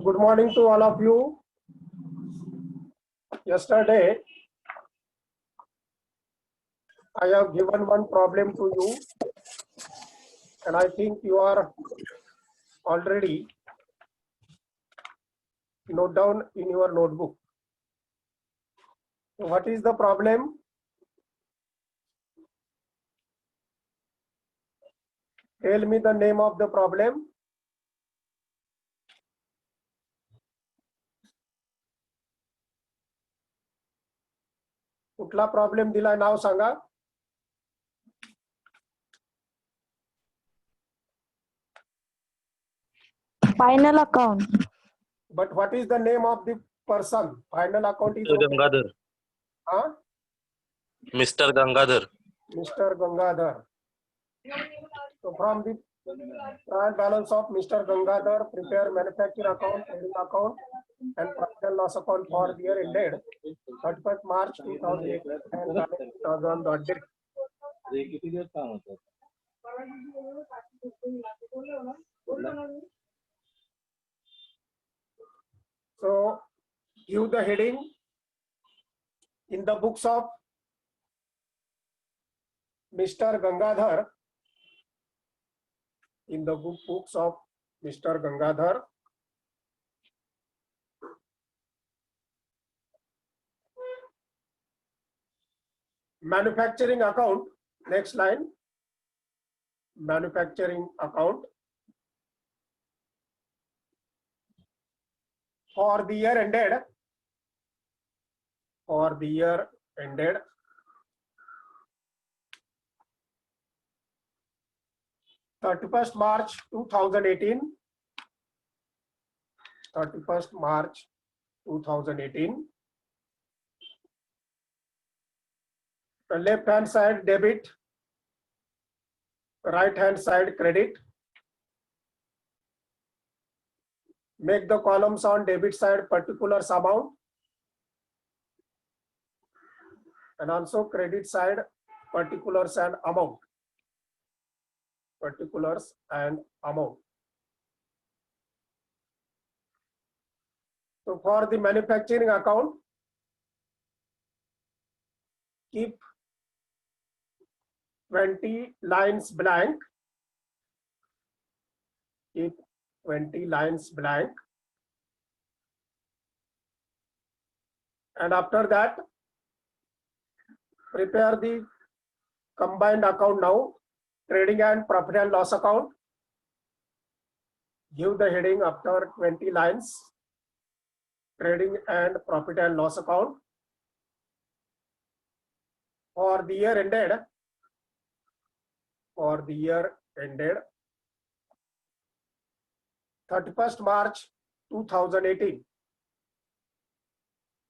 good morning to all of you. Yesterday, I have given one problem to you, and I think you are already note down in your notebook. What is the problem? Tell me the name of the problem. कुठला problem दिलाय नाव सांगा. Final account. But what is the name of the person? Final account is okay. Gangadhar. Huh? Mr. Gangadhar. Mr. Gangadhar. So from the trial balance of Mr. Gangadhar, prepare manufacturer account, trading account, and profit and loss account for the year ended 31st March 2008 and balance on the date. So give the heading in the books of Mr. Gangadhar. In the books of Mr. Gangadhar, manufacturing account, next line, manufacturing account for the year ended, 31st March 2018, 31st March 2018. The left hand side debit, right hand side credit. Make the columns on debit side particulars amount and also credit side particulars and amount. Particulars and amount. So for the manufacturing account, keep 20 lines blank. Keep 20 lines blank. And after that, prepare the combined account now. Trading and profit and loss account. Give the heading after 20 lines. Trading and profit and loss account. For the year ended. For the year ended 31st March 2018.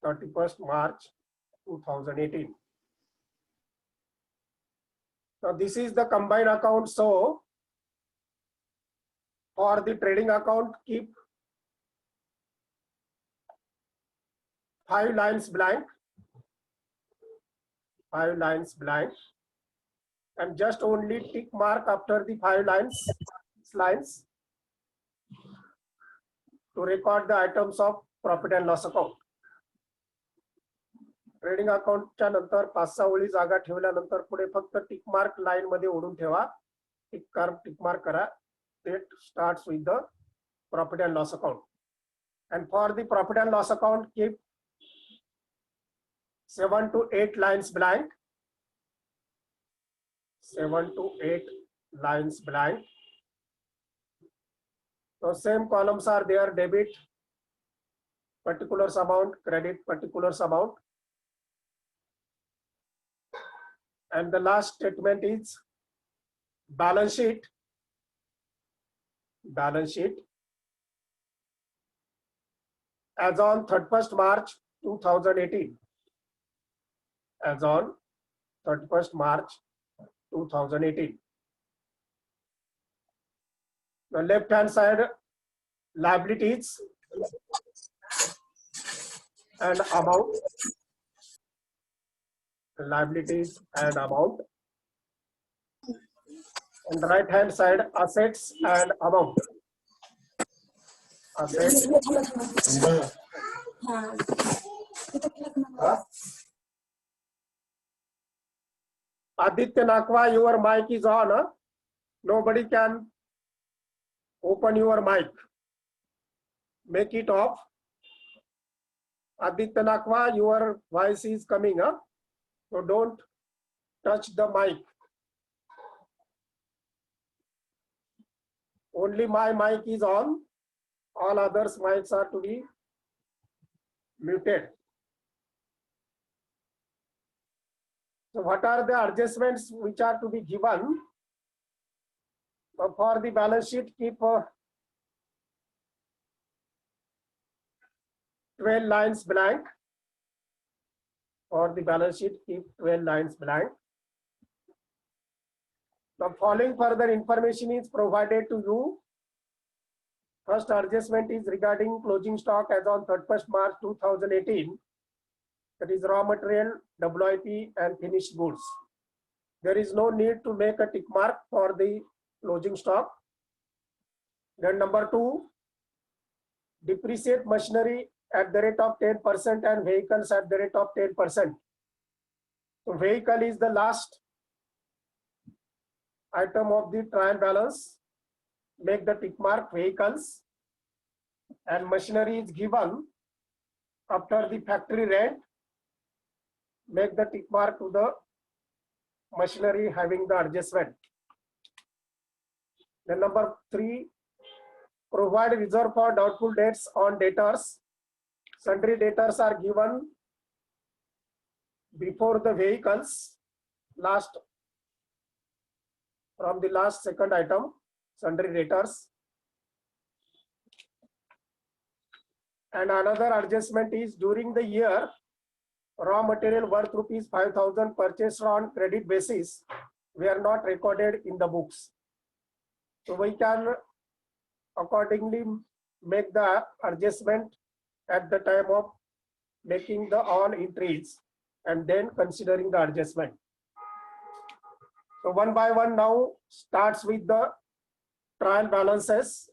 31st March 2018. Now this is the combined account. So for the trading account, keep 5 lines blank. 5 lines blank. And just only tick mark after the 5 lines to record the items of profit and loss account. Trading अकाउंटच्या नंतर 5-6 ओळी जागा ठेवल्यानंतर पुढे फक्त tick mark line मध्ये ओढून ठेवा. टिक मार्क करा. It starts with the profit and loss account. And for the profit and loss account, keep 7 to 8 lines blank. 7 to 8 lines blank. So same columns are there: debit, particulars amount, credit, particulars amount. And the last statement is balance sheet. Balance sheet as on 31st March 2018. As on 31st March 2018. The left hand side liabilities and amount. Liabilities and amount. And right hand side assets and amount. Asset. Aditya Nakwa, your mic is on. Huh? Nobody can open your mic. Make it off. Aditya Nakwa, your voice is coming. Huh? So don't touch the mic. Only my mic is on. All others' mics are to be muted. So what are the adjustments which are to be given? So for the balance sheet, keep 12 lines blank. For the balance sheet, keep 12 lines blank. The following further information is provided to you. First adjustment is regarding closing stock as on 31st March 2018. That is raw material, WIP and finished goods. There is no need to make a tick mark for the closing stock. Then number 2, depreciate machinery at the rate of 10% and vehicles at the rate of 10%. So vehicle is the last item of the trial balance. Make the tick mark vehicles, and machinery is given after the factory rent. Make the tick mark to the machinery having the adjustment. Then number 3, provide reserve for doubtful debts on debtors. Sundry debtors are given before the vehicles, last from the last second item, sundry debtors. And another adjustment is during the year, raw material worth rupees 5,000 purchased on credit basis, we are not recorded in the books. So we can accordingly make the adjustment at the time of making the all entries and then considering the adjustment. So one by one now starts with the trial balances,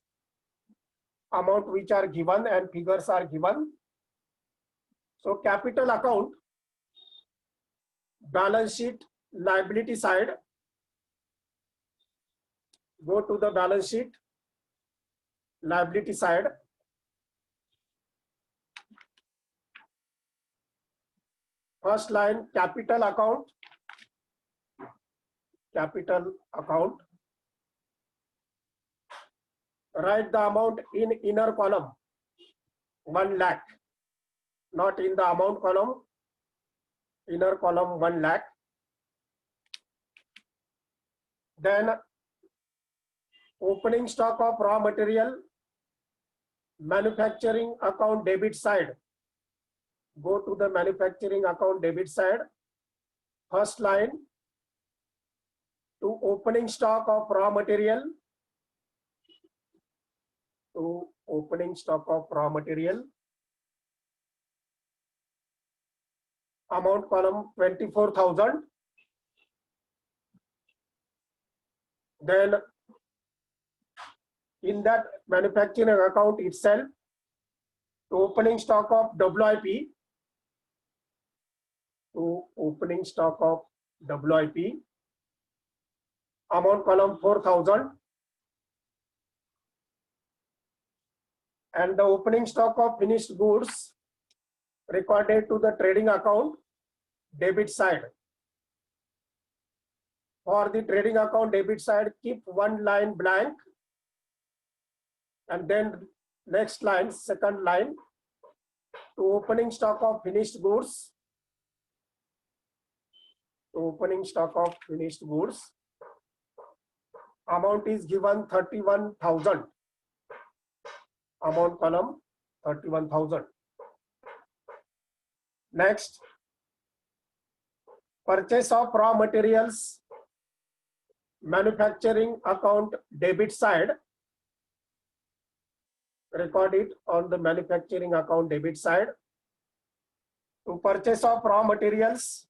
amount which are given and figures are given. So capital account, balance sheet, liability side. Go to the balance sheet, liability side. First line, capital account. Capital account. Write the amount in inner column, 1 lakh. Not in the amount column, inner column 1 lakh. Then opening stock of raw material, manufacturing account debit side. Go to the manufacturing account debit side. First line, to opening stock of raw material. To opening stock of raw material. Amount column 24,000. Then in that manufacturing account itself, to opening stock of WIP. To opening stock of WIP. Amount column 4,000. And the opening stock of finished goods recorded to the trading account debit side. For the trading account debit side, keep 1 line blank. And then next line, second line, to opening stock of finished goods. To opening stock of finished goods. Amount is given 31,000. Amount column 31,000. Next, purchase of raw materials, manufacturing account debit side. Record it on the manufacturing account debit side. To purchase of raw materials.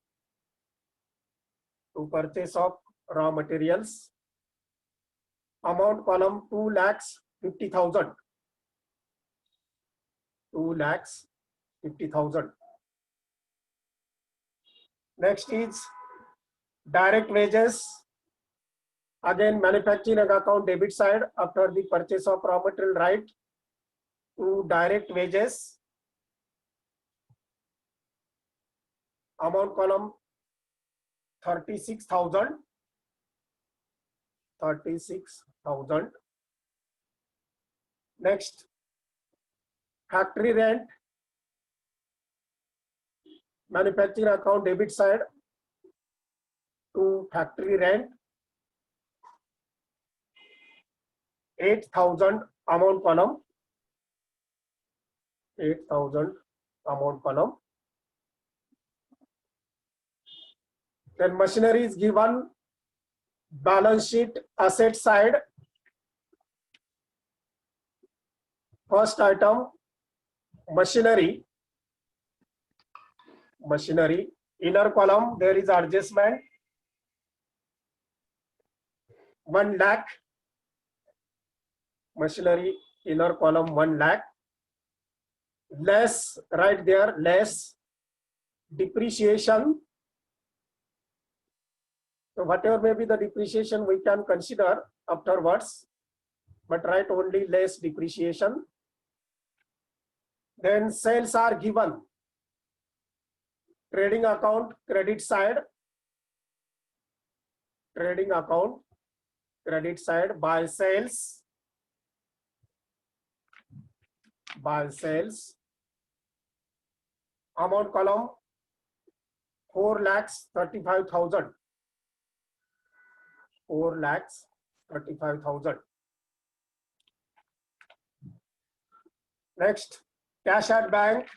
To purchase of raw materials. Amount column 2,50,000. 2,50,000. Next is direct wages. Again, manufacturing account debit side after the purchase of raw material, right to direct wages. Amount column 36,000. 36,000. Next, factory rent. Manufacturing account debit side to factory rent 8,000 amount column. 8,000 amount column. Then machinery is given balance sheet asset side. First item machinery. Machinery inner column there is adjustment 1 lakh. Machinery inner column 1 lakh. Less right there, less depreciation. So whatever may be the depreciation we can consider afterwards, but write only less depreciation. Then sales are given. Trading account credit side. Trading account credit side by sales. By sales. Amount column 4,35,000. 4,35,000. Next, cash at bank.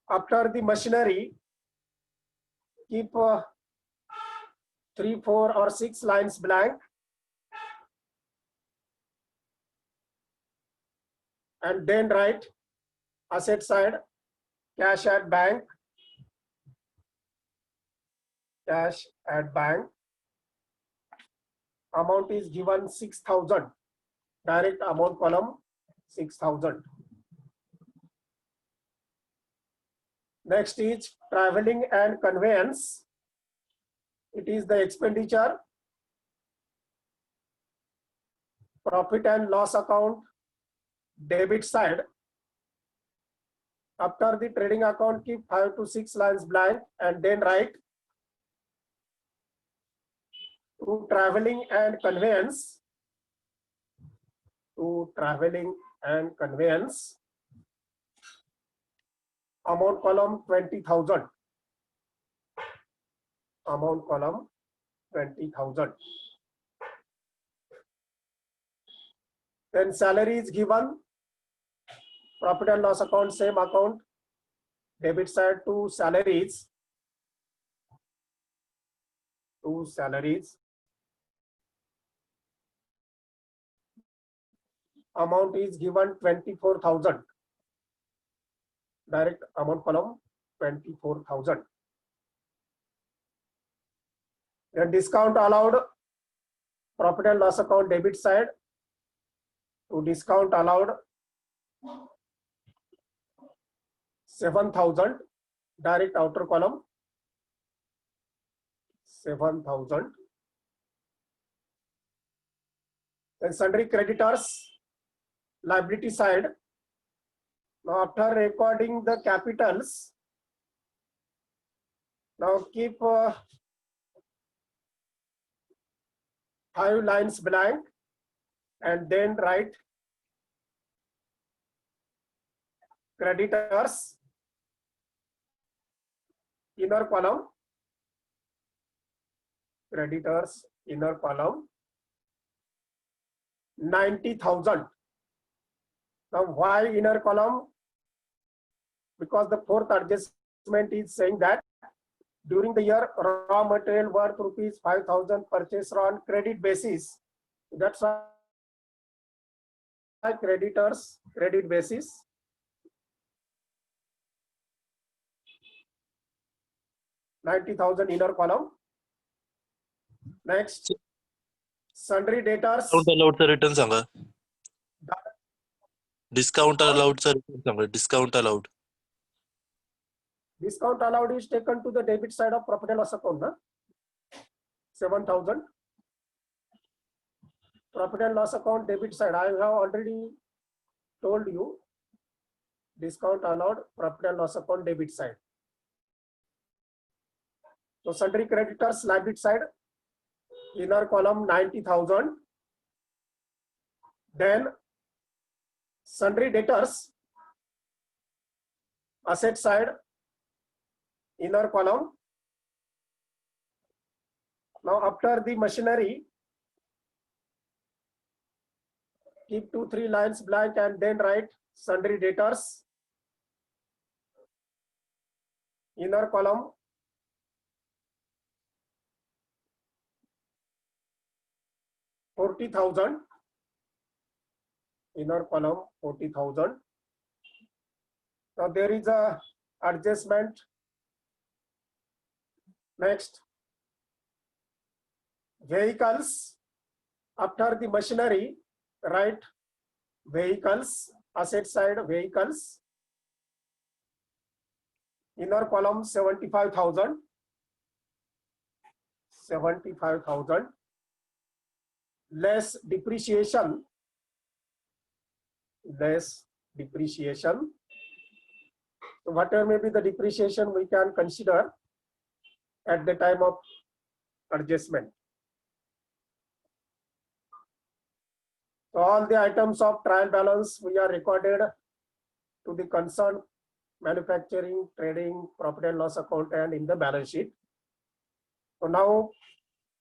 After the machinery, keep 3, 4 or 6 lines blank. And then write asset side, cash at bank. Cash at bank. Amount is given 6,000. Direct amount column 6,000. Next is traveling and conveyance. It is the expenditure. Profit and loss account debit side. After the trading account, keep 5 to 6 lines blank and then write to traveling and conveyance. To traveling and conveyance. Amount column 20,000. Amount column 20,000. Then salary is given. Profit and loss account, same account. Debit side to salaries. To salaries. Amount is given 24,000. Direct amount column 24,000. Then discount allowed. Profit and loss account debit side to discount allowed 7,000. Direct outer column 7,000. Then sundry creditors liability side. Now after recording the capitals, now keep 5 lines blank and then write creditors inner column. Creditors inner column 90,000. Now why inner column? Because the fourth adjustment is saying that during the year raw material worth rupees 5,000 purchased on credit basis. That's why creditors credit basis. $90,000 inner column. Next, sundry debtors. Account allowed sir return Sanga. Discount allowed, sir. Discount allowed. Discount allowed is taken to the debit side of profit and loss account, na? 7,000. Profit and loss account debit side. I have already told you. Discount allowed, profit and loss account debit side. So sundry creditors liability side, inner column 90,000. Then sundry debtors asset side, inner column. Now after the machinery, keep 2-3 lines blank and then write sundry debtors, inner column, $40,000, inner column 40,000. Now there is a adjustment. Next, vehicles. After the machinery, write vehicles, asset side vehicles, inner column 75,000, 75,000, less depreciation, less depreciation. So whatever may be the depreciation we can consider at the time of adjustment. So all the items of trial balance we are recorded to the concerned manufacturing, trading, profit and loss account and in the balance sheet. So now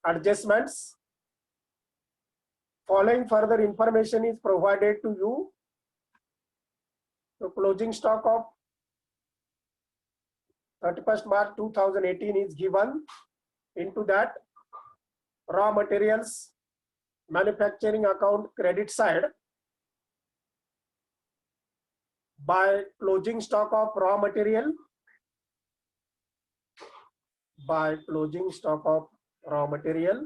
adjustments. Following further information is provided to you. The closing stock of 31st March 2018 is given. Into that, raw materials, manufacturing account credit side, by closing stock of raw material, by closing stock of raw material,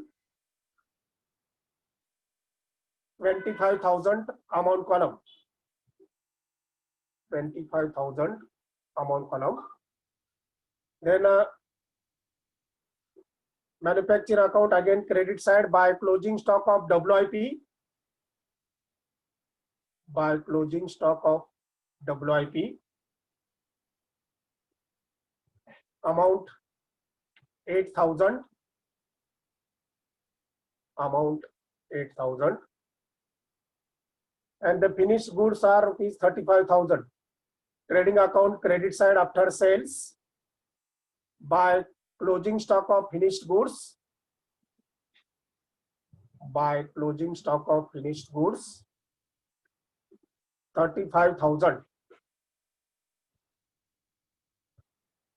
25,000 amount column, 25,000 amount column. Then manufacturer account again credit side, by closing stock of WIP, by closing stock of WIP, amount 8,000, amount 8,000, and the finished goods are rupees 35,000. Trading account credit side after sales, by closing stock of finished goods, by closing stock of finished goods, 35,000.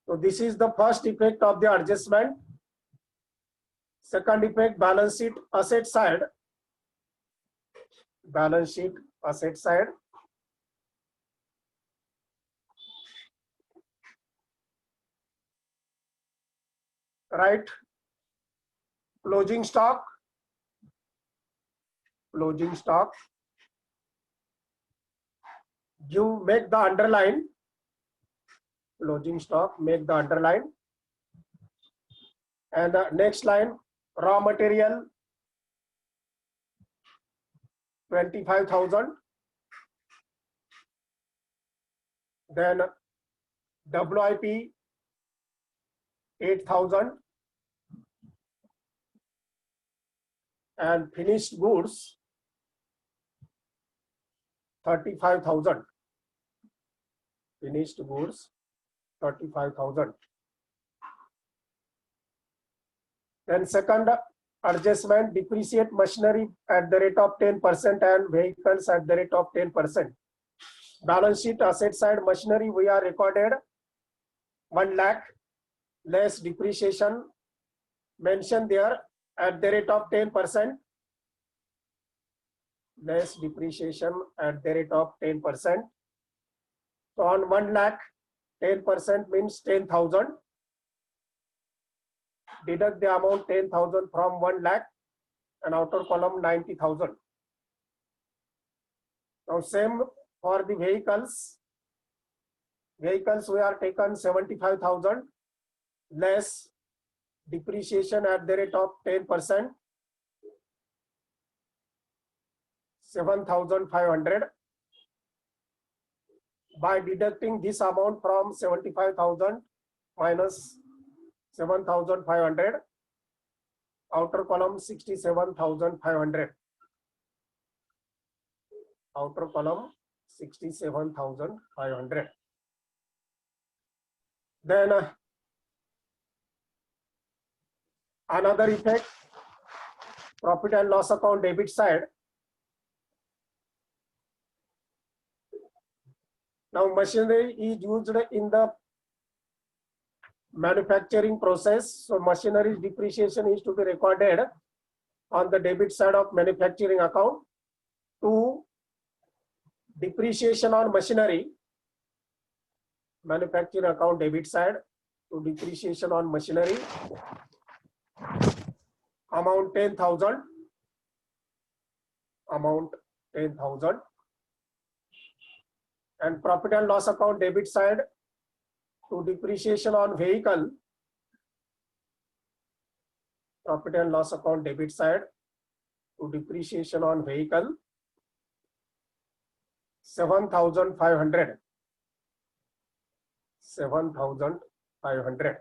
So this is the first effect of the adjustment. Second effect, balance sheet asset side, balance sheet asset side. Right, closing stock, closing stock. You make the underline, closing stock, make the underline. And the next line, raw material, 25,000. Then WIP, 8,000. And finished goods, 35,000. Finished goods, 35,000. Then second adjustment, depreciate machinery at the rate of 10% and vehicles at the rate of 10%. Balance sheet asset side machinery we are recorded 1 lakh, less depreciation mentioned there at the rate of 10%, less depreciation at the rate of 10%. So on 1 lakh, 10% means 10,000. Deduct the amount 10,000 from 1 lakh and outer column 90,000. Now same For the vehicles we are taken 75,000 less depreciation at the rate of 10%, 7,500. By deducting this amount from 75,000 minus 7,500, outer column 67,500. Outer column 67,500. Then another effect, profit and loss account debit side. Now machinery is used in the manufacturing process, so machinery depreciation is to be recorded on the debit side of manufacturing account. To depreciation on machinery, manufacturing account debit side, to depreciation on machinery, amount 10,000, amount 10,000. And profit and loss account debit side, to depreciation on vehicle, profit and loss account debit side, to depreciation on vehicle, 7,500. 7,500.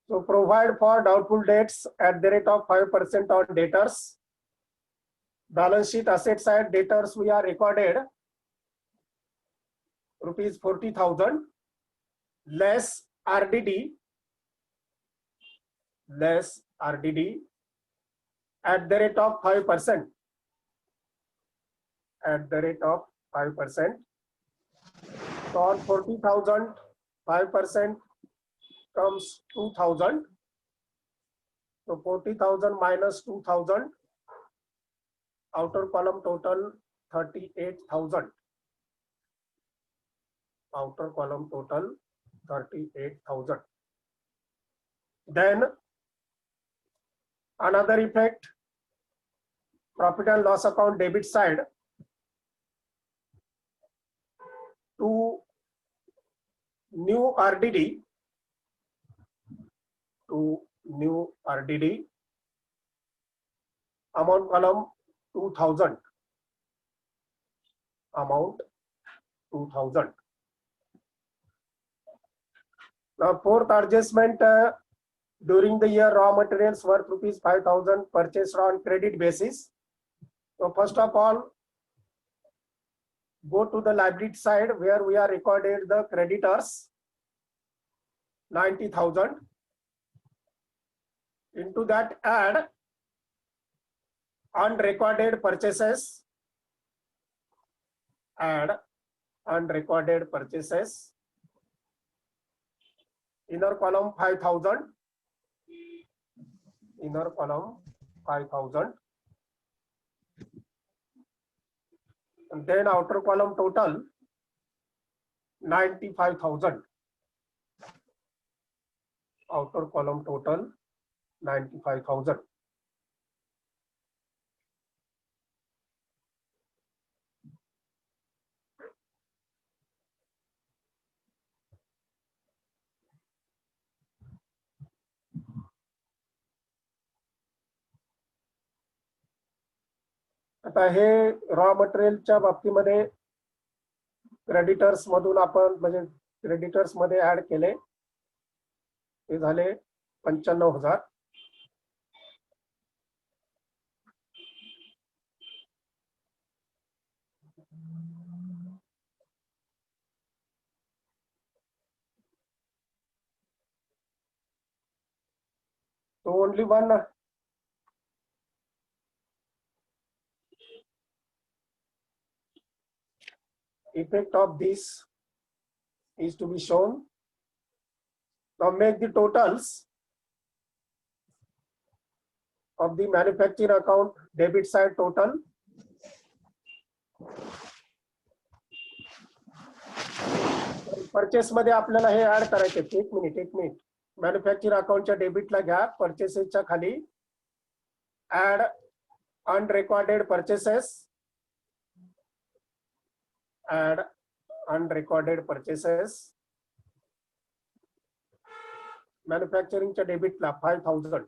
So provide for doubtful debts at the rate of 5% on debtors. Balance sheet asset side, debtors we are recorded rupees 40,000 less RDD, less RDD at the rate of 5%. At the rate of 5%. So on 40,000, 5% comes 2,000. So 40,000 minus 2,000. Outer column total 38,000. Outer column total 38,000. Then another effect, profit and loss account debit side, to new RDD, to new RDD, amount column 2,000, amount 2,000. Now fourth adjustment, during the year raw materials worth rupees 5,000 purchased on credit basis. So first of all, go to the liability side where we are recorded the creditors 90,000. Into that add unrecorded purchases, add unrecorded purchases, inner column 5,000, inner column 5,000, and then outer column total 95,000, outer column total 95,000. आता हे raw मटेरियलच्या बाबतीमध्ये creditors मधून आपण म्हणजे creditors मध्ये add केले, ते झाले 95,000. So only one effect of this is to be shown. Now make the totals of the manufacturing account debit side total. Purchase मध्ये आपल्याला हे ऍड करायचे. एक मिनिट मॅन्युफॅक्चर अकाउंटच्या डेबिटला घ्या, परचेसेसच्या खाली add unrecorded purchases add unrecorded purchases. मॅन्युफॅक्चरिंगच्या डेबिटला 5000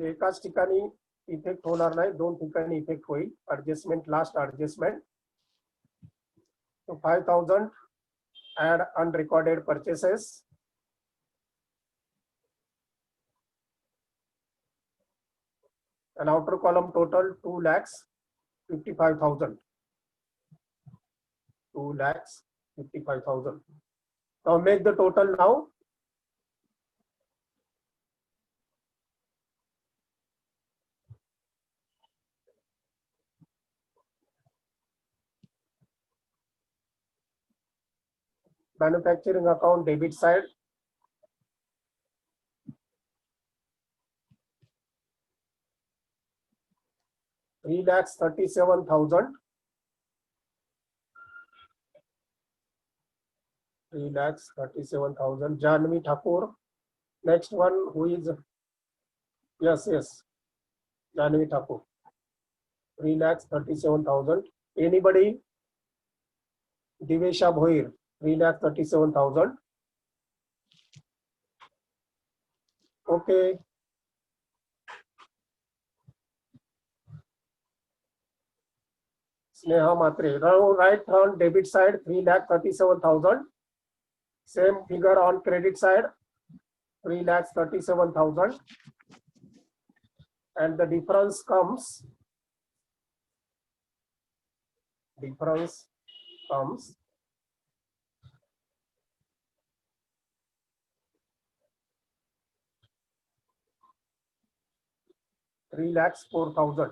एकाच ठिकाणी इफेक्ट होणार नाही, दोन ठिकाणी इफेक्ट होईल. Adjustment, last adjustment. So 5000 add unrecorded purchases. And outer column total 2,55,000. 2,55,000. Now make the total now. Manufacturing account debit side. $3,37,000. 3,37,000. Janvi Thakur. Next one, who is? Yes. Janvi Thakur. 3,37,000. Anybody? Divesha Bhoir. 3,37,000. Okay. Sneha Matre. Now right on debit side 3,37,000. Same figure on credit side 3,37,000. And the difference comes. $3,04,000.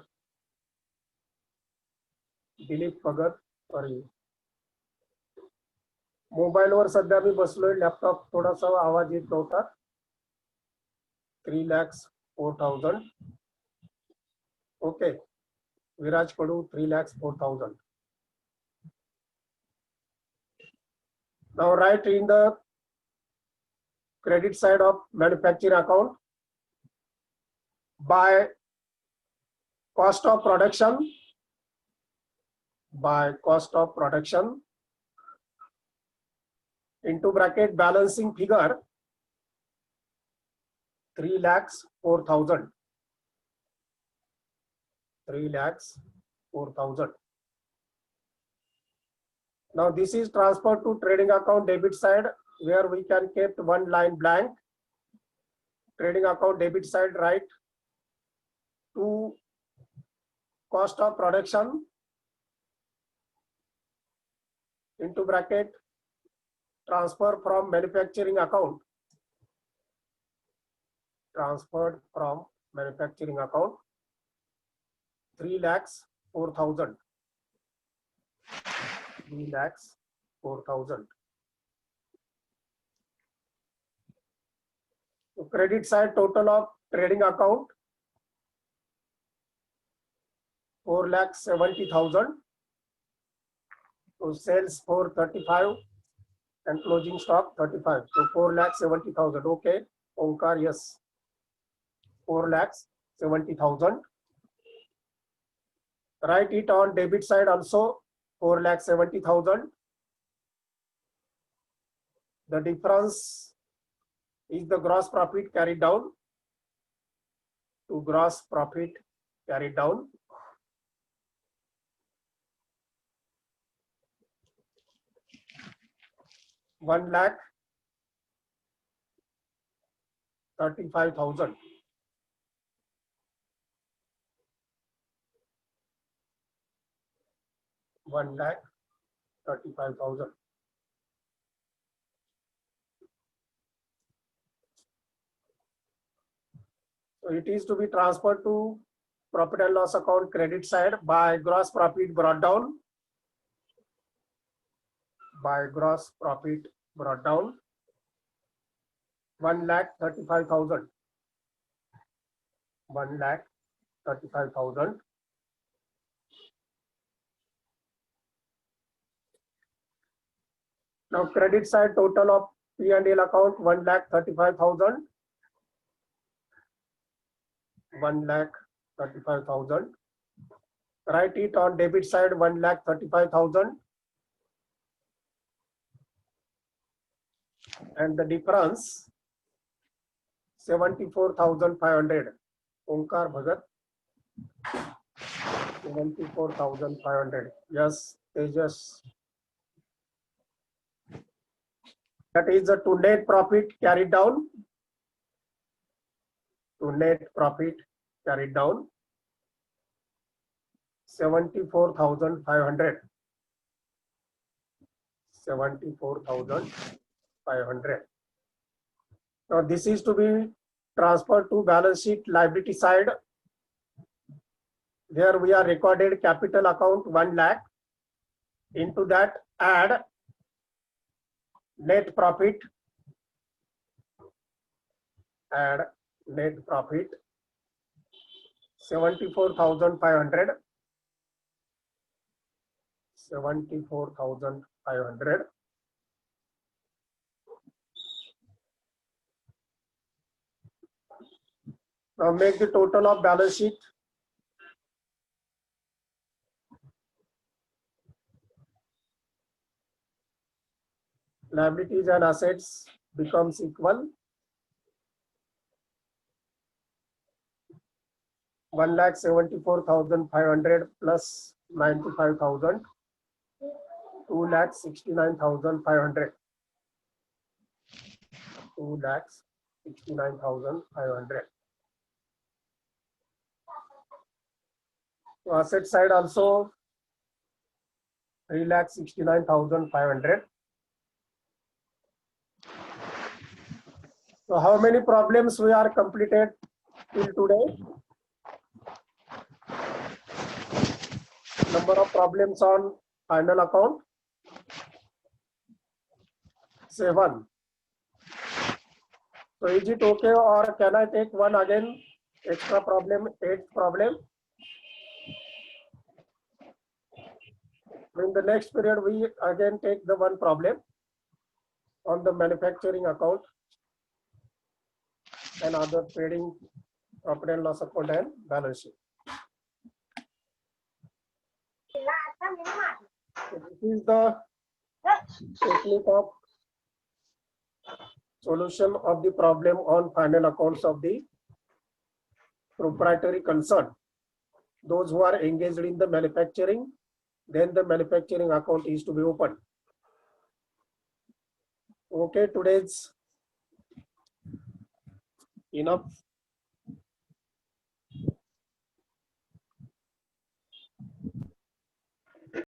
Dilip Bhagat. Sorry, mobile वर सध्या मी बसलोय, laptop थोडासा आवाज येत नव्हता. 3,04,000. Okay. Viraj Kadu 3,04,000. Now write in the credit side of manufacturing account by cost of production. Into bracket balancing figure 3,04,000. 3,04,000. Now this is transferred to trading account debit side, where we can keep one line blank. Trading account debit side, write to cost of production into bracket transfer from manufacturing account. Transferred from manufacturing account 3,04,000. 3,04,000. So credit side total of trading account 4,70,000. So sales 435 and closing stock 35. So 4,70,000. Okay. Omkar, yes. 4,70,000. Write it on debit side also 4,70,000. The difference is the gross profit carried down to gross profit carried down. $1,35,000. $1,35,000. So it is to be transferred to profit and loss account credit side by gross profit brought down. By gross profit brought down 1,35,000. 1,35,000. Now credit side total of P&L account 1,35,000. 1,35,000. Write it on debit side 1,35,000. and the difference 74,500. Omkar Bhagat, 74,500. Yes, Tejas. That is the to net profit carried down. To net profit carried down 74,500. 74,500. Now this is to be transferred to balance sheet liability side. Here we are recorded capital account 1 lakh. Into that add net profit. Add net profit 74,500. 74,500. Now make the total of balance sheet. Liabilities and assets becomes equal. 1,74,500 plus 95,000. 2,69,500. 2,69,500. So asset side also 3,69,500. So how many problems we are completed till today? Number of problems on final account 7. So is it okay, or can I take one again extra problem, 8th problem? In the next period we again take the one problem on the manufacturing account and other trading, profit and loss account and balance sheet. So this is the technique of solution of the problem on final accounts of the proprietary concern. Those who are engaged in the manufacturing, then the manufacturing account is to be opened. Okay, today's enough